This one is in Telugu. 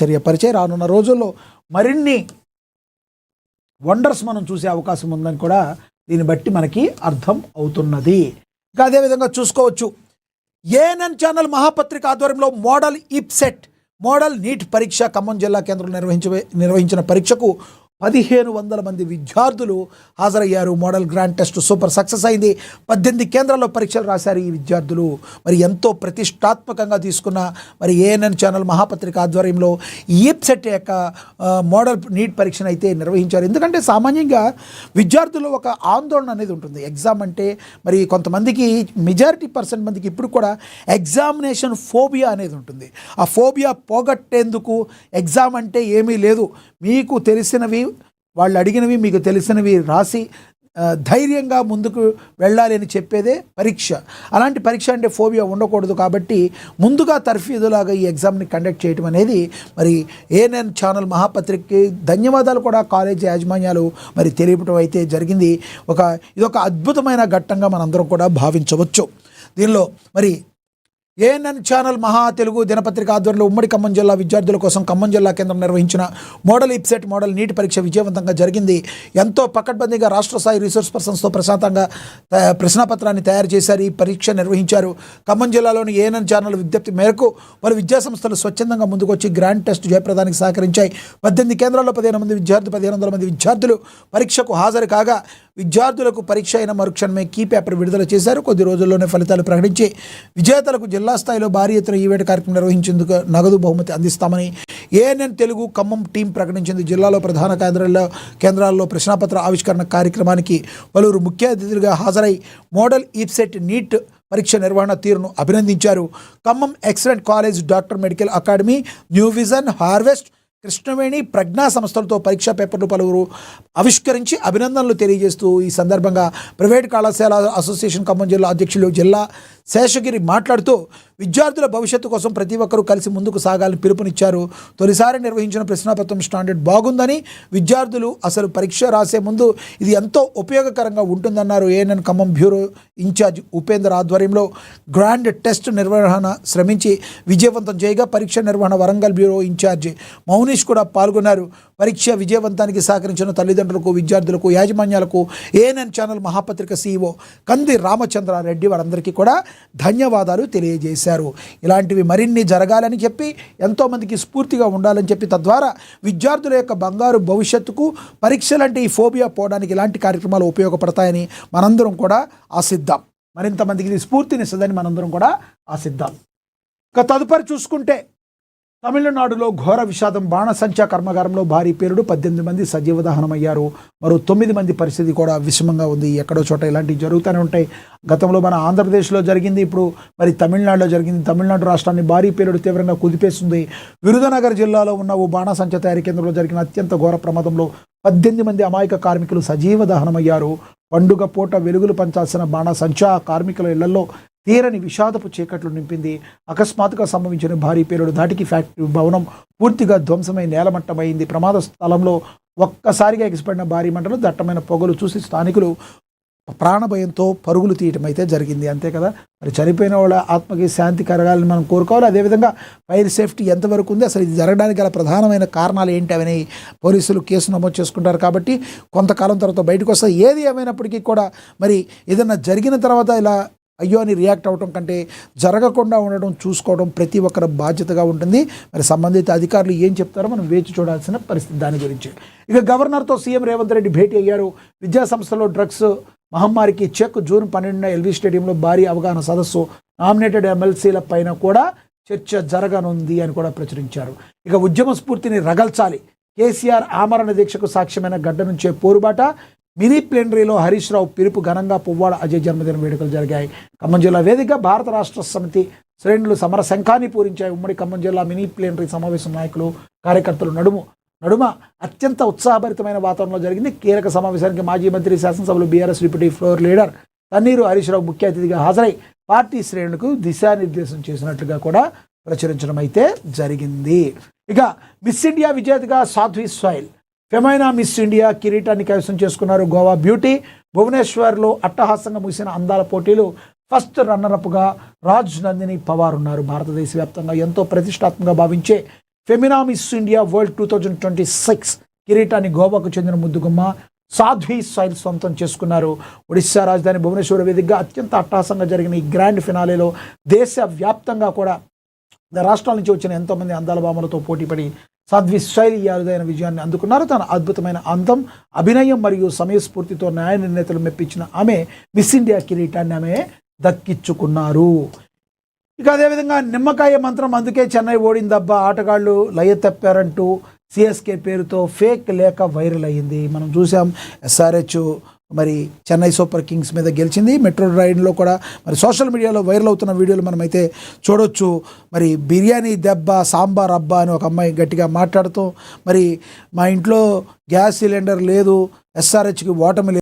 చర్యపరిచే రానున్న రోజుల్లో మరిన్ని వండర్స్ మనం చూసే అవకాశం ఉందని కూడా దీన్ని బట్టి మనకి అర్థం అవుతున్నది. ఇంకా అదేవిధంగా చూసుకోవచ్చు, ఏఎన్ఎన్ ఛానల్ మహాపత్రిక ఆధ్వర్యంలో మోడల్ ఇప్సెట్ మోడల్ నీట్ పరీక్ష ఖమ్మం జిల్లా కేంద్రంలో నిర్వహించిన పరీక్షకు 1500 మంది విద్యార్థులు హాజరయ్యారు. Model grand test super success అయింది. 18 కేంద్రాల్లో పరీక్షలు రాశారు ఈ విద్యార్థులు. మరి ఎంతో ప్రతిష్టాత్మకంగా తీసుకున్న మరి ఏఎన్ఎన్ ఛానల్ మహాపత్రిక ఆధ్వర్యంలో ఈప్సెట్ యొక్క మోడల్ నీట్ పరీక్షను అయితే నిర్వహించారు. ఎందుకంటే సామాన్యంగా విద్యార్థులు ఒక ఆందోళన అనేది ఉంటుంది. ఎగ్జామ్ అంటే మరి కొంతమందికి మెజారిటీ % మందికి ఇప్పుడు కూడా ఎగ్జామినేషన్ ఫోబియా అనేది ఉంటుంది. ఆ ఫోబియా పోగొట్టేందుకు ఎగ్జామ్ అంటే ఏమీ లేదు, మీకు తెలిసినవి వాళ్ళు అడిగినవి మీకు తెలిసినవి రాసి ధైర్యంగా ముందుకు వెళ్ళాలి అని చెప్పేదే పరీక్ష. అలాంటి పరీక్ష అంటే ఫోబియా ఉండకూడదు. కాబట్టి ముందుగా తర్ఫీదులాగా ఈ ఎగ్జామ్ని కండక్ట్ చేయడం అనేది మరి ఏఎన్ఎన్ ఛానల్ మహాపత్రికకి ధన్యవాదాలు కూడా కాలేజీ యాజమాన్యాలు మరి తెలియపడం అయితే జరిగింది. ఇదొక అద్భుతమైన ఘట్టంగా మనందరం కూడా భావించవచ్చు. దీనిలో మరి ఏఎన్ఎన్ ఛానల్ మహా తెలుగు దినపత్రిక ఆధ్వర్యంలో ఉమ్మడి ఖమ్మం జిల్లా విద్యార్థుల కోసం ఖమ్మం జిల్లా కేంద్రం నిర్వహించిన మోడల్ ఇప్సెట్ మోడల్ నీట్ పరీక్ష విజయవంతంగా జరిగింది. ఎంతో పకడ్బందీగా రాష్ట్ర స్థాయి రీసోర్స్ పర్సన్స్తో ప్రశాంతంగా ప్రశ్నాపత్రాన్ని తయారు చేశారు. ఈ పరీక్ష నిర్వహించారు. ఖమ్మం జిల్లాలోని ఏఎన్ఎన్ ఛానల్ విజ్ఞప్తి మేరకు పలు విద్యాసంస్థలు స్వచ్ఛందంగా ముందుకొచ్చి గ్రాండ్ టెస్ట్ జయప్రదానికి సహకరించాయి. 18 కేంద్రాల్లో 1500 మంది విద్యార్థులు పరీక్షకు హాజరు కాగా విద్యార్థులకు పరీక్ష అయిన మరుక్షణమే కీ పేపర్ విడుదల చేశారు. కొద్ది రోజుల్లోనే ఫలితాలు ప్రకటించి విజేతలకు జిల్లా స్థాయిలో భారీ ఎత్తున ఈవెంట్ కార్యక్రమం నిర్వహించేందుకు నగదు బహుమతి అందిస్తామని ఏఎన్ఎన్ తెలుగు ఖమ్మం టీం ప్రకటించింది. జిల్లాలో ప్రధాన కేంద్రాల్లో ప్రశ్నాపత్ర ఆవిష్కరణ కార్యక్రమానికి పలువురు ముఖ్య అతిథులుగా హాజరై మోడల్ ఈప్సెట్ నీట్ పరీక్ష నిర్వహణ తీరును అభినందించారు. Khammam excellent college, doctor medical academy, new vision, harvest, Krishnaveni, Pragna సంస్థలతో పరీక్షా పేపర్లు పలువురు ఆవిష్కరించి అభినందనలు తెలియజేస్తూ ఈ సందర్భంగా ప్రైవేట్ కళాశాల అసోసియేషన్ ఖమ్మం జిల్లా అధ్యక్షులు జిల్లా శేషగిరి మాట్లాడుతూ విద్యార్థుల భవిష్యత్తు కోసం ప్రతి ఒక్కరూ కలిసి ముందుకు సాగాలని పిలుపునిచ్చారు. తొలిసారి నిర్వహించిన ప్రశ్నాపత్రం స్టాండర్డ్ బాగుందని, విద్యార్థులు అసలు పరీక్ష రాసే ముందు ఇది ఎంతో ఉపయోగకరంగా ఉంటుందన్నారు. ANN Khammam bureau incharge Upender ఆధ్వర్యంలో గ్రాండ్ టెస్ట్ నిర్వహణ శ్రమించి విజయవంతం చేయగా పరీక్ష నిర్వహణ వరంగల్ బ్యూరో ఇన్ఛార్జ్ మౌనీష్ కూడా పాల్గొన్నారు. పరీక్ష విజయవంతానికి సహకరించిన తల్లిదండ్రులకు, విద్యార్థులకు, యాజమాన్యాలకు ఏఎన్ఎన్ ఛానల్ మహాపత్రిక CEO కంది రామచంద్రారెడ్డి వారందరికీ కూడా ధన్యవాదాలు తెలియజేశారు. ఇలాంటివి మరిన్ని జరగాలని చెప్పి, ఎంతోమందికి స్ఫూర్తిగా ఉండాలని చెప్పి, తద్వారా విద్యార్థుల యొక్క బంగారు భవిష్యత్తుకు పరీక్షలంటే ఈ ఫోబియా పోవడానికి ఇలాంటి కార్యక్రమాలు ఉపయోగపడతాయని మనందరం కూడా ఆశిద్దాం. మరింత మందికి ఇది స్ఫూర్తినిస్తుందని మనందరం కూడా ఆశిద్దాం. ఇక తదుపరి చూసుకుంటే తమిళనాడులో ఘోర విషాదం. బాణసంచా కర్మాగారంలో భారీ పేలుడు, 18 మంది సజీవ దహనమయ్యారు. మరో 9 మంది పరిస్థితి కూడా విషమంగా ఉంది. ఎక్కడో చోట ఇలాంటివి జరుగుతూనే ఉంటాయి. గతంలో మన ఆంధ్రప్రదేశ్లో జరిగింది, ఇప్పుడు మరి తమిళనాడులో జరిగింది. తమిళనాడు రాష్ట్రాన్ని భారీ పేలుడు తీవ్రంగా కుదిపేస్తుంది. విరుధనగర్ జిల్లాలో ఉన్న ఓ బాణసంచా తయారీ కేంద్రంలో జరిగిన అత్యంత ఘోర ప్రమాదంలో 18 మంది అమాయక కార్మికులు సజీవ దహనమయ్యారు. పండుగ పూట వెలుగులు పంచాల్సిన బాణసంచా కార్మికుల ఇళ్లలో తీరని విషాదపు చీకట్లు నింపింది. అకస్మాత్తుగా సంభవించిన భారీ పేలుడు ధాటికి ఫ్యాక్టరీ భవనం పూర్తిగా ధ్వంసమై నేలమట్టమైంది. ప్రమాద స్థలంలో ఒక్కసారిగా ఎగిసిపడిన భారీ మంటలు, దట్టమైన పొగలు చూసి స్థానికులు ప్రాణభయంతో పరుగులు తీయటం అయితే జరిగింది. అంతే కదా, మరి చనిపోయిన వాళ్ళ ఆత్మకి శాంతి కలగాలని మనం కోరుకోవాలి. అదేవిధంగా ఫైర్ సేఫ్టీ ఎంతవరకు ఉంది, అసలు ఇది జరగడానికి గల ప్రధానమైన కారణాలు ఏంటి అని పోలీసులు కేసు నమోదు చేసుకుంటారు. కాబట్టి కొంతకాలం తర్వాత బయటకు వస్తుంది. ఏది ఏమైనప్పటికీ కూడా మరి ఏదైనా జరిగిన తర్వాత ఇలా అయ్యో అని రియాక్ట్ అవ్వడం కంటే జరగకుండా ఉండడం చూసుకోవడం ప్రతి ఒక్కరి బాధ్యతగా ఉంటుంది. మరి సంబంధిత అధికారులు ఏం చెప్తారో మనం వేచి చూడాల్సిన పరిస్థితి దాని గురించి. ఇక గవర్నర్తో సీఎం రేవంత్ రెడ్డి భేటీ అయ్యారు. విద్యాసంస్థలో డ్రగ్స్ మహమ్మారికి చెక్. జూన్ 12న ఎల్వి స్టేడియంలో భారీ అవగాహన సదస్సు. నామినేటెడ్ ఎమ్మెల్సీల పైన కూడా చర్చ జరగనుంది అని కూడా ప్రచురించారు. ఇక ఉద్యమ స్ఫూర్తిని రగల్చాలి. కేసీఆర్ ఆమరణ దీక్షకు సాక్ష్యమైన గడ్డ నుంచే పోరుబాట. మినీ ప్లేనరీలో హరీష్ రావు పిలుపు. ఘనంగా పువ్వాడ అజయ్ జన్మదిన వేడుకలు జరిగాయి. ఖమ్మం జిల్లా వేదికగా భారత రాష్ట్ర సమితి శ్రేణులు సమర శంఖాన్ని పూరించాయి. ఉమ్మడి ఖమ్మం జిల్లా మినీ ప్లేనరీ సమావేశం నాయకులు, కార్యకర్తలు నడుమ అత్యంత ఉత్సాహభరితమైన వాతావరణంలో జరిగింది. కీలక సమావేశానికి మాజీ మంత్రి, శాసనసభలో BRS deputy floor leader Thanneeru Harish Rao ముఖ్య అతిథిగా హాజరై పార్టీ శ్రేణులకు దిశానిర్దేశం చేసినట్లుగా కూడా ప్రచురించడం అయితే జరిగింది. ఇక మిస్ ఇండియా విజేతగా సాధ్వి స్వైల్ ఫెమైనా మిస్ ఇండియా కిరీటాన్ని కైవసం చేసుకున్నారు. గోవా బ్యూటీ. భువనేశ్వర్లో అట్టహాసంగా ముగిసిన అందాల పోటీలు ఫస్ట్ రన్నరప్గా రాజ్ నందిని పవార్ ఉన్నారు. భారతదేశ వ్యాప్తంగా ఎంతో ప్రతిష్టాత్మకంగా భావించే ఫెమినా మిస్ ఇండియా వరల్డ్ 2026 కిరీటాన్ని గోవాకు చెందిన ముద్దుగుమ్మ సాధ్వి స్టైల్ సొంతం చేసుకున్నారు. ఒడిశా రాజధాని భువనేశ్వర్ వేదికగా అత్యంత అట్టహాసంగా జరిగిన ఈ గ్రాండ్ ఫినాలేలో దేశవ్యాప్తంగా కూడా రాష్ట్రాల నుంచి వచ్చిన ఎంతోమంది అందాల భామలతో పోటీపడి సాధ్వి స్టైల్ ఈ అరుదైన విజయాన్ని అందుకున్నారు. తన అద్భుతమైన అందం, అభినయం మరియు సమయస్ఫూర్తితో న్యాయ నిర్ణేతలు మెప్పించిన ఆమె మిస్ ఇండియా కిరీటాన్ని ఆమె దక్కించుకున్నారు. ఇక అదేవిధంగా నిమ్మకాయ మంత్రం అందుకే చెన్నై ఓడిందబ్బా, ఆటగాళ్ళు లయ తప్పారంటూ సిఎస్కే పేరుతో ఫేక్ లేఖ వైరల్ అయ్యింది. మనం చూసాం ఎస్ఆర్హెచ్ మరి చెన్నై సూపర్ కింగ్స్ మీద గెలిచింది. మెట్రో రైడ్లో కూడా మరి సోషల్ మీడియాలో వైరల్ అవుతున్న వీడియోలు మనమైతే చూడొచ్చు. మరి బిర్యానీ దెబ్బ సాంబార్ అబ్బా అని ఒక అమ్మాయి గట్టిగా మాట్లాడుతూ మరి మా ఇంట్లో గ్యాస్ సిలిండర్ లేదు, ఎస్ఆర్హెచ్కి ఓటమి లేదు.